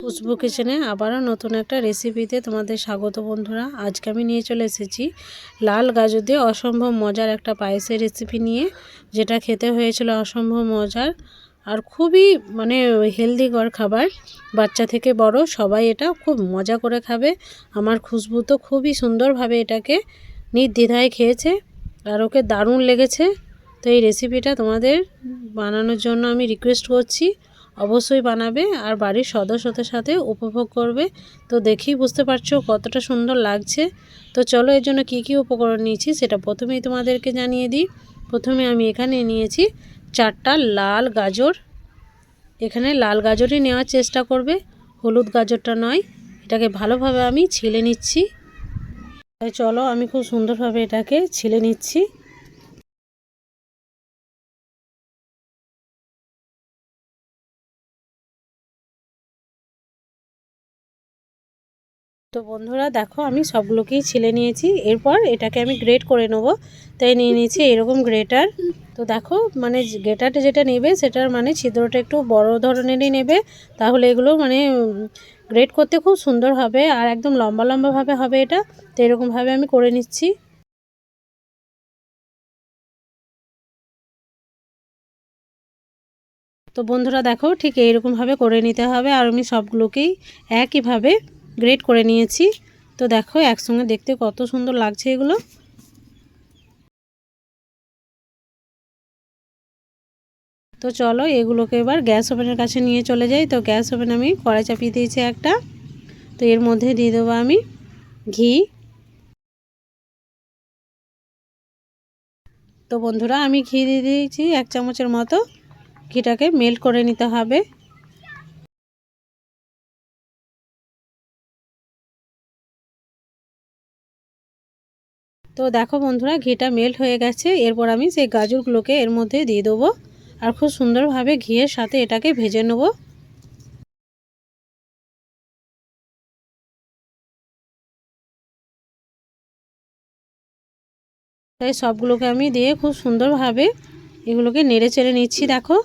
খুশবু কিচেনে আবারও নতুন একটা রেসিপিতে তোমাদের স্বাগত বন্ধুরা। আজকে আমি নিয়ে চলে এসেছি লাল গাজর দিয়ে অসম্ভব মজার একটা পায়েসের রেসিপি নিয়ে, যেটা খেতে হয়েছিল অসম্ভব মজার আর খুবই হেলদিকর খাবার। বাচ্চা থেকে বড় সবাই এটা খুব মজা করে খাবে। আমার খুশবু তো খুবই সুন্দরভাবে এটাকে নির্দ্বিধায় খেয়েছে আর ওকে দারুণ লেগেছে। তো এই রেসিপিটা তোমাদের বানানোর জন্য আমি রিকোয়েস্ট করছি, অবশ্যই বানাবে আর বাড়ির সদস্যদের সাথে উপভোগ করবে। তো দেখেই বুঝতে পারছো কতটা সুন্দর লাগছে। তো চলো এর জন্য কী কী উপকরণ নিয়েছি সেটা প্রথমেই তোমাদেরকে জানিয়ে দিই। প্রথমে আমি এখানে নিয়েছি 4টা লাল গাজর। এখানে লাল গাজরই নেওয়ার চেষ্টা করবে, হলুদ গাজরটা নয়। এটাকে ভালোভাবে আমি ছিলে নিচ্ছি। তাই চলো আমি খুব সুন্দরভাবে এটাকে ছিলে নিচ্ছি। তো বন্ধুরা দেখো আমি সবগুলোকেই ছিলে নিয়েছি। এরপর এটাকে আমি গ্রেট করে নেব, তাই নিয়ে নিয়েছি এরকম গ্রেটার। তো দেখো গ্রেটারটা যেটা নেবে সেটার ছিদ্রটা একটু বড় ধরনেরই নেবে, তাহলে এগুলো গ্রেট করতে খুব সুন্দর হবে আর একদম লম্বা লম্বাভাবে হবে এটা। তো এরকমভাবে আমি করে নিচ্ছি। তো বন্ধুরা দেখো ঠিক এইরকমভাবে করে নিতে হবে, আর আমি সবগুলোকেই একইভাবে গ্রেট করে নিয়েছি। তো দেখো একসঙ্গে দেখতে কত সুন্দর লাগছে এগুলো। তো চলো এগুলোকে এবার গ্যাস ওভেনের কাছে নিয়ে চলে যাই। তো গ্যাস ওভেন আমি কড়াই চাপিয়ে দিয়েছি একটা। তো এর মধ্যে দিয়ে দেবো আমি ঘি। তো বন্ধুরা আমি ঘি দিয়ে দিয়েছি 1 চামচের মতো। ঘিটাকে মেল্ট করে নিতে হবে। তো দেখো বন্ধুরা ঘিটা মেল্ট হয়ে গেছে। এরপর আমি সেই গাজরগুলোকে এর মধ্যে দিয়ে দেবো আর খুব সুন্দরভাবে ঘিয়ের সাথে এটাকে ভেজে নেব। তাই সবগুলোকে আমি দিয়ে খুব সুন্দরভাবে এগুলোকে নেড়ে চেড়ে নিচ্ছি। দেখো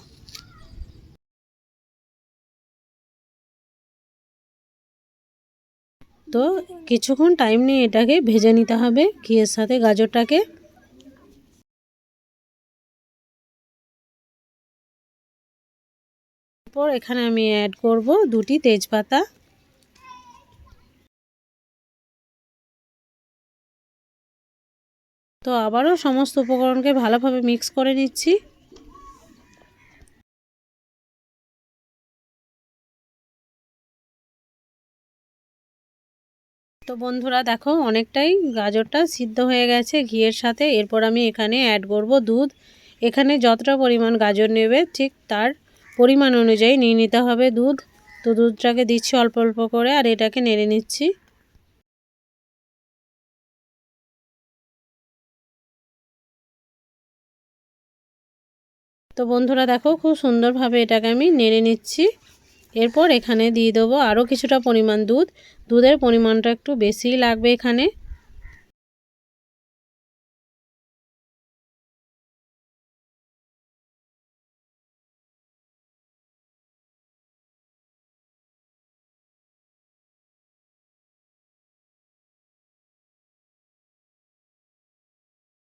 তো কিছুক্ষণ টাইম নিয়ে এটাকে ভেজে নিতে হবে ঘিয়ের সাথে গাজরটাকে। এরপর এখানে আমি অ্যাড করব 2টি তেজপাতা। তো আবারও সমস্ত উপকরণকে ভালোভাবে মিক্স করে নিচ্ছি। তো বন্ধুরা দেখো অনেকটাই গাজরটা সিদ্ধ হয়ে গেছে ঘিয়ের সাথে। এরপর আমি এখানে অ্যাড করব দুধ। এখানে যতটা পরিমাণ গাজর নেবে ঠিক তার পরিমাণ অনুযায়ী নিয়ে নিতে হবে দুধ। তো দুধটাকে দিচ্ছি অল্প অল্প করে আর এটাকে নেড়ে নিচ্ছি। তো বন্ধুরা দেখো খুব সুন্দরভাবে এটাকে আমি নেড়ে নিচ্ছি। এরপর এখানে দিয়ে দেবো আরও কিছুটা পরিমাণ দুধ। দুধের পরিমাণটা একটু বেশিই লাগবে এখানে।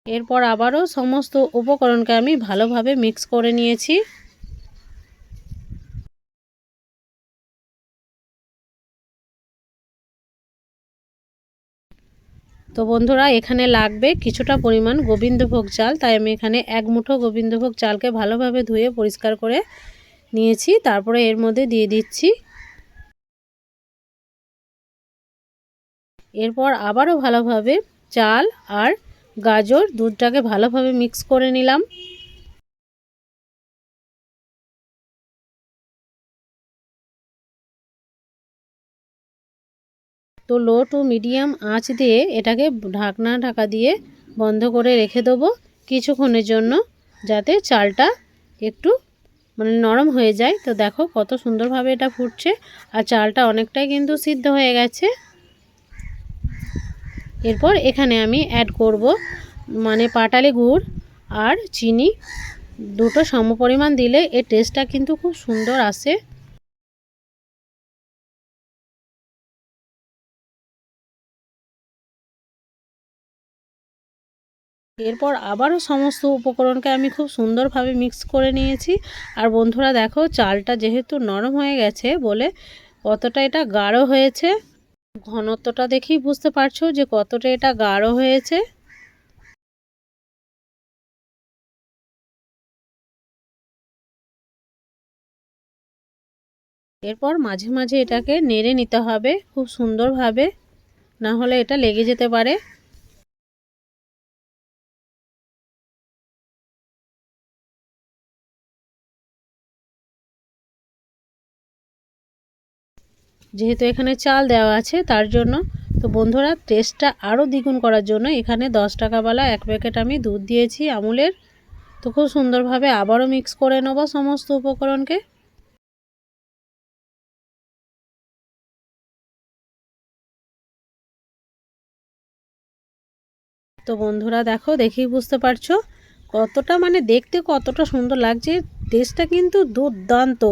এরপর আবারও সমস্ত উপকরণকে আমি ভালোভাবে মিক্স করে নিয়েছি। তো বন্ধুরা এখানে লাগবে কিছুটা পরিমাণ গোবিন্দভোগ চাল, তাই আমি এখানে 1 মুঠো গোবিন্দভোগ চালকে ভালোভাবে ধুয়ে পরিষ্কার করে নিয়েছি। তারপরে এর মধ্যে দিয়ে দিচ্ছি। এরপর আবারও ভালোভাবে চাল আর গাজর দুধটাকে ভালোভাবে মিক্স করে নিলাম। তো লো টু মিডিয়াম আঁচ দিয়ে এটাকে ঢাকা দিয়ে বন্ধ করে রেখে দেবো কিছুক্ষণের জন্য, যাতে চালটা একটু নরম হয়ে যায়। তো দেখো কত সুন্দরভাবে এটা ফুটছে আর চালটা অনেকটাই কিন্তু সিদ্ধ হয়ে গেছে। এরপর এখানে আমি অ্যাড করব পাটালি গুড় আর চিনি। দুটো সমপরিমাণ দিলে এর টেস্টটা কিন্তু খুব সুন্দর আসে। এরপর আবারও সমস্ত উপকরণকে আমি খুব সুন্দরভাবে মিক্স করে নিয়েছি। আর বন্ধুরা দেখো, চালটা যেহেতু নরম হয়ে গেছে বলে কতটা এটা গাঢ় হয়েছে। ঘনত্বটা দেখেই বুঝতে পারছো যে কতটা এটা গাঢ় হয়েছে। এরপর মাঝে মাঝে এটাকে নেড়ে নিতে হবে খুব সুন্দরভাবে, না হলে এটা লেগে যেতে পারে। যেহেতু এখানে চাল দেওয়া আছে তার জন্য। তো বন্ধুরা, টেস্টটা আরও দ্বিগুণ করার জন্য এখানে 10 টাকাওয়ালা 1 প্যাকেট আমি দুধ দিয়েছি আমুলের। তো খুব সুন্দরভাবে আবারও মিক্স করে নেব সমস্ত উপকরণকে। তো বন্ধুরা দেখো, দেখেই বুঝতে পারছো কতটা দেখতে কতটা সুন্দর লাগছে। টেস্টটা কিন্তু দুর্দান্ত।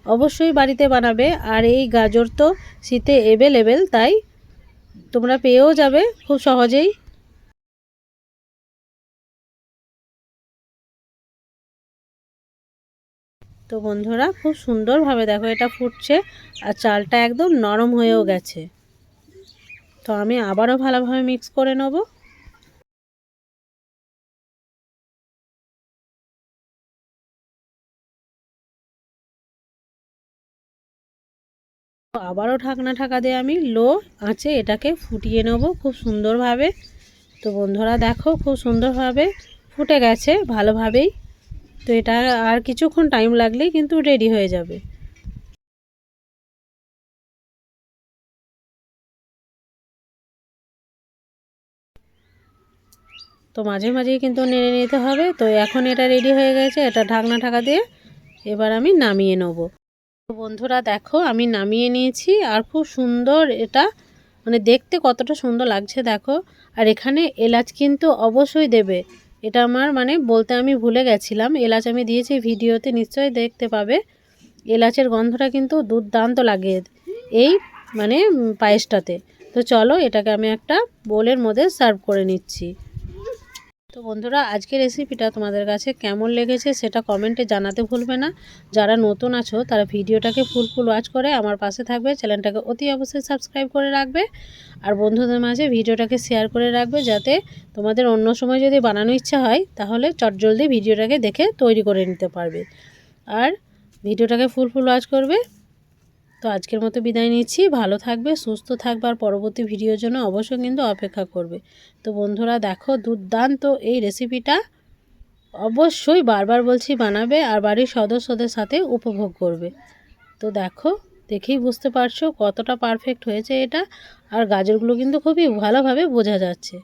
অবশ্যই বাড়িতে বানাবে। আর এই গাজর তো শীতে অ্যাভেলেবেল, তাই তোমরা পেয়েও যাবে খুব সহজেই। তো বন্ধুরা, খুব সুন্দরভাবে দেখো এটা ফুটছে আর চালটা একদম নরম হয়েও গেছে। তো আমি আবারও ভালোভাবে মিক্স করে নেব। আবারও ঢাকা দিয়ে আমি লো আঁচে এটাকে ফুটিয়ে নেব খুব সুন্দরভাবে। তো বন্ধুরা দেখো, খুব সুন্দরভাবে ফুটে গেছে ভালোভাবেই। তো এটা আর কিছুক্ষণ টাইম লাগলেই কিন্তু রেডি হয়ে যাবে। তো মাঝে মাঝেই কিন্তু নেড়ে নিতে হবে। তো এখন এটা রেডি হয়ে গেছে, এটা ঢাকা দিয়ে এবার আমি নামিয়ে নেব। তো বন্ধুরা দেখো, আমি নামিয়ে নিয়েছি। আর খুব সুন্দর এটা দেখতে কতটা সুন্দর লাগছে দেখো। আর এখানে এলাচ কিন্তু অবশ্যই দেবে। এটা আমার বলতে আমি ভুলে গেছিলাম, এলাচ আমি দিয়েছি ভিডিওতে, নিশ্চয়ই দেখতে পাবে। এলাচের গন্ধটা কিন্তু দুর্দান্ত লাগে এই পায়েসটাতে। তো চলো এটাকে আমি একটা বোলের মধ্যে সার্ভ করে নিচ্ছি। তো বন্ধুরা, আজকের রেসিপিটা তোমাদের কাছে কেমন লেগেছে সেটা কমেন্টে জানাতে ভুলবে না। যারা নতুন আছো তারা ভিডিওটাকে ফুল ওয়াচ করে আমার পাশে থাকবে, চ্যানেলটাকে অতি অবশ্যই সাবস্ক্রাইব করে রাখবে। আর বন্ধুদের মাঝে ভিডিওটাকে শেয়ার করে রাখবে, যাতে তোমাদের অন্য সময় যদি বানানো ইচ্ছা হয় তাহলে চটজলদি ভিডিওটাকে দেখে তৈরি করে নিতে পারবে। আর ভিডিওটাকে ফুল ওয়াচ করবে। তো আজকের মতো বিদায় নিচ্ছি। ভালো থাকবে, সুস্থ থাকবে, আর পরবর্তী ভিডিওর জন্য অবশ্যই কিন্তু অপেক্ষা করবে। তো বন্ধুরা দেখো, দুর্দান্ত এই রেসিপিটা অবশ্যই বারবার বলছি বানাবে আর বাড়ির সদস্যদের সাথে উপভোগ করবে। তো দেখো, দেখেই বুঝতে পারছো কতটা পারফেক্ট হয়েছে এটা। আর গাজরগুলো কিন্তু খুবই ভালোভাবে বোঝা যাচ্ছে।